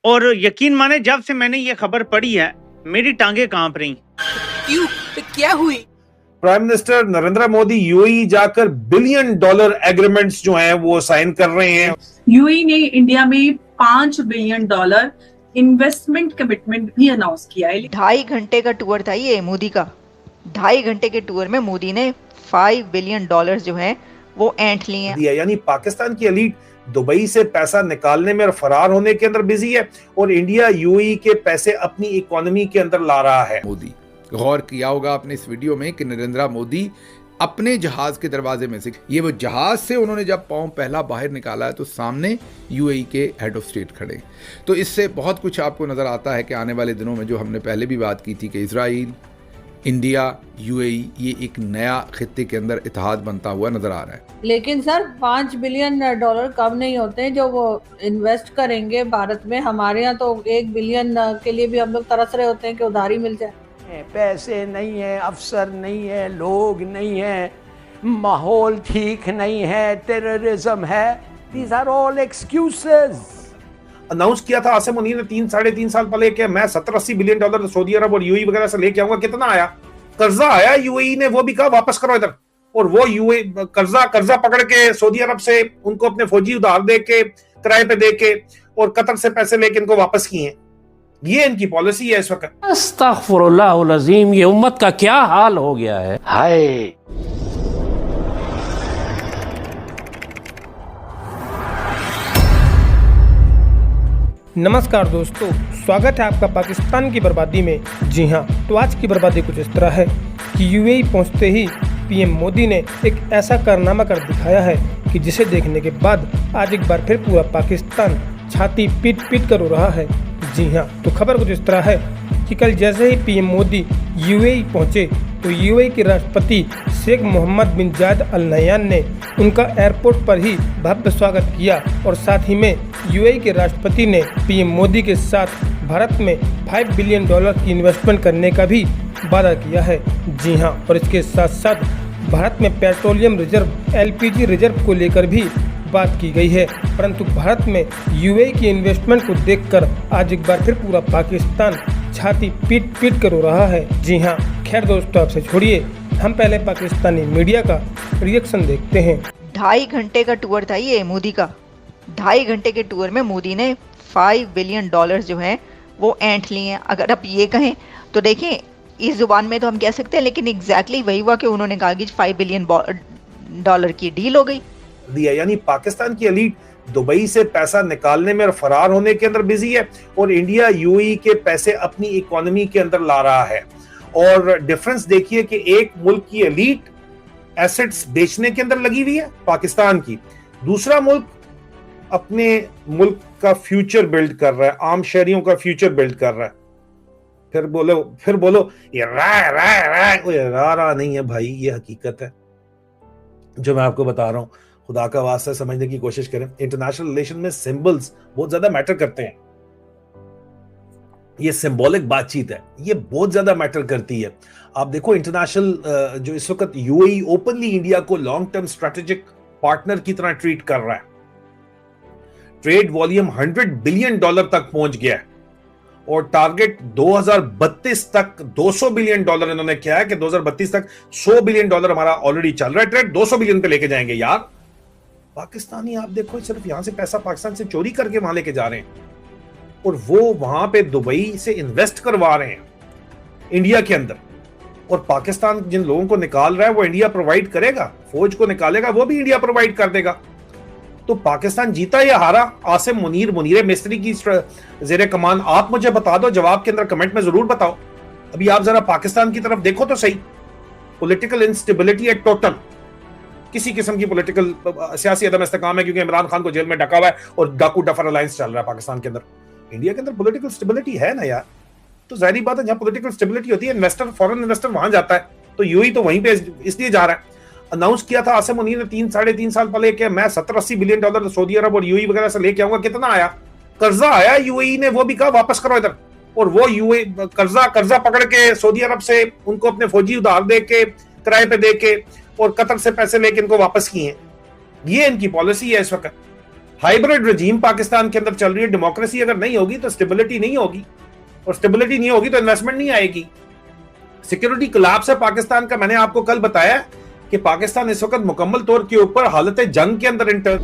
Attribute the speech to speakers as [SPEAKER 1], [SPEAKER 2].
[SPEAKER 1] और यकीन माने जब से मैंने ये खबर पढ़ी है मेरी टांगे कांप रही।
[SPEAKER 2] क्यों? क्या हुई?
[SPEAKER 3] Prime minister Narendra Modi UAE जाकर $1 बिलियन एग्रीमेंट्स जो हैं वो साइन कर रहे हैं।
[SPEAKER 4] यूएई ने इंडिया में $5 बिलियन इन्वेस्टमेंट कमिटमेंट भी अनाउंस किया है।
[SPEAKER 5] 2.5 घंटे का टूर था ये मोदी का। 2.5 घंटे के टूर में मोदी ने $5 बिलियन जो है वो ऐंठ लिए हैं।
[SPEAKER 3] यानी पाकिस्तान की एलीट दुबई से पैसा निकालने में और फरार होने के अंदर बिजी है और इंडिया यूएई के पैसे अपनी इकोनॉमी के अंदर ला रहा है।
[SPEAKER 6] मोदी गौर किया होगा आपने इस वीडियो में कि नरेंद्र मोदी अपने जहाज के दरवाजे में से ये वो जहाज से उन्होंने जब पांव पहला बाहर निकाला है तो सामने यूएई के हेड ऑफ स्टेट खड़े। तो इससे बहुत कुछ आपको नजर आता है कि आने वाले दिनों में जो हमने पहले भी बात की थी कि इजराइल, इंडिया, यूएई ये एक नया खित्ते के अंदर इत्तेहाद बनता हुआ नजर आ रहा है।
[SPEAKER 7] लेकिन सर $5 बिलियन कम नहीं होते हैं जो वो इन्वेस्ट करेंगे भारत में। हमारे यहाँ तो 1 बिलियन के लिए भी हम लोग तरस रहे होते हैं कि उधारी मिल जाए।
[SPEAKER 8] पैसे नहीं है, अफसर नहीं है, लोग नहीं है, माहौल ठीक नहीं है, टेररिज्म है। These are all excuses.
[SPEAKER 3] Announce किया था आसिम मुनीर ने 3-3.5 साल पहले कि मैं $70-80 बिलियन सऊदी अरब और यूएई वगैरह से लेके आऊंगा। कितना आया? कर्जा आया यूएई ने, वो भी कहा वापस करो इधर। और वो यूएई कर्जा पकड़ के सऊदी अरब से उनको अपने फौजी उधार दे के, किराए पे दे के और कतर से पैसे लेके इनको वापस किए। ये इनकी पॉलिसी है इस वक्त।
[SPEAKER 9] अस्तगफुरुल्लाहुल अज़ीम, ये उम्मत का क्या हाल हो गया है। हाय
[SPEAKER 10] नमस्कार दोस्तों, स्वागत है आपका पाकिस्तान की बर्बादी में। जी हाँ, तो आज की बर्बादी कुछ इस तरह है कि यूएई पहुंचते ही पीएम मोदी ने एक ऐसा कारनामा कर दिखाया है कि जिसे देखने के बाद आज एक बार फिर पूरा पाकिस्तान छाती पीट पीट कर रो रहा है। जी हाँ, तो खबर कुछ इस तरह है कि कल जैसे ही पीएम मोदी यूएई पहुंचे तो यूएई के राष्ट्रपति शेख मोहम्मद बिन जायद अल नहयान ने उनका एयरपोर्ट पर ही भव्य स्वागत किया और साथ ही में यूएई के राष्ट्रपति ने पीएम मोदी के साथ भारत में $5 बिलियन की इन्वेस्टमेंट करने का भी वादा किया है। जी हाँ, और इसके साथ साथ भारत में पेट्रोलियम रिजर्व एलपीजी रिजर्व को लेकर भी बात की गई है। परंतु भारत में यूएई की इन्वेस्टमेंट को देखकर आज एक बार फिर पूरा पाकिस्तान छाती पीट पीट कर रो रहा है। जी हाँ, खैर दोस्तों आपसे छोड़िए, हम पहले पाकिस्तानी मीडिया का रिएक्शन देखते हैं।
[SPEAKER 5] 2.5 घंटे का टूर था ये मोदी का। 2.5 घंटे के टूर में मोदी ने $5 बिलियन जो है वो ऐंठ लिए हैं। अगर आप ये कहें तो देखें, इस जुबान में तो हम कह सकते हैं, लेकिन एग्जैक्टली वही हुआ कि उन्होंने कहा कि $5 बिलियन की डील हो गई।
[SPEAKER 3] यानी पाकिस्तान की एलीट दुबई से पैसा निकालने में और फरार होने के अंदर बिजी है और इंडिया यूएई के पैसे अपनी इकोनॉमी के अंदर ला रहा है। और डिफरेंस देखिए कि एक मुल्क की एलीट एसेट्स बेचने के अंदर लगी हुई है पाकिस्तान की, दूसरा मुल्क अपने मुल्क का फ्यूचर बिल्ड कर रहा है, आम शहरियों का फ्यूचर बिल्ड कर रहा है। फिर बोलो ये रहा नहीं है भाई, ये हकीकत है जो मैं आपको बता रहा हूं। खुदा का वास्ता समझने की कोशिश करें। इंटरनेशनल रिलेशन में सिंबल्स बहुत ज्यादा मैटर करते हैं। ये सिंबॉलिक बातचीत है, ये बहुत ज्यादा मैटर करती है। आप देखो इंटरनेशनल जो इस वक्त यूएई ओपनली इंडिया को लॉन्ग टर्म स्ट्रेटेजिक पार्टनर की तरह ट्रीट कर रहा है। ट्रेड वॉल्यूम $100 बिलियन तक पहुंच गया है और टारगेट 2032 तक $200 बिलियन इन्होंने किया है कि 2032 तक $100 बिलियन हमारा ऑलरेडी चल रहा है। ट्रेड 200 बिलियन पे लेके जाएंगे यार। पाकिस्तानी आप देखो सिर्फ यहां से पैसा पाकिस्तान से चोरी करके वहां लेके जा रहे हैं और वो वहां पे दुबई से इन्वेस्ट करवा रहे हैं इंडिया के अंदर। और पाकिस्तान जिन लोगों को निकाल रहा है वो इंडिया प्रोवाइड करेगा, फौज को निकालेगा वो भी इंडिया प्रोवाइड कर देगा। तो पाकिस्तान जीता या हारा? आसिम मुनीर मिस्त्री की जेरे कमान आप मुझे बता दो, जवाब के अंदर कमेंट में जरूर बताओ। अभी आप जरा पाकिस्तान की तरफ देखो तो सही, पॉलिटिकल इंस्टेबिलिटी है टोटल। किसी किस्म की पॉलिटिकल सियासी अदम इस्तेकाम है क्योंकि इमरान खान को जेल में डका हुआ है और डाकू डफर अलायंस चल रहा है पाकिस्तान के अंदर। इंडिया के अंदर पॉलिटिकल स्टेबिलिटी है ना यार, तो जाहिर बात है जहां पॉलिटिकल स्टेबिलिटी होती है इन्वेस्टर, फॉरेन इन्वेस्टर वहां जाता है। तो यूएई तो वहीं पे इसलिए जा रहा है। अनाउंस किया था आसिम मुनीर ने 3-3.5 साल पहले कि मैं $70-80 बिलियन सऊदी अरब और यूएई वगैरह से लेके आऊंगा। कितना आया? कर्जा आया यूएई ने, वो भी कहा वापस करो इधर। और वो यूएई कर्जा पकड़ के सऊदी अरब से उनको अपने फौजी उधार दे के, किराए पे दे के और कतर से पैसे लेके इनको वापस किए। ये इनकी पॉलिसी है इस वक्त। हाइब्रिड रजीम पाकिस्तान के अंदर चल रही है। डेमोक्रेसी अगर नहीं होगी तो स्टेबिलिटी नहीं होगी, और स्टेबिलिटी नहीं होगी तो इन्वेस्टमेंट नहीं आएगी। सिक्योरिटी कोलैप्स है पाकिस्तान का। मैंने आपको कल बताया कि पाकिस्तान इस वक्त मुकम्मल तौर के ऊपर हालत जंग के अंदर इंटर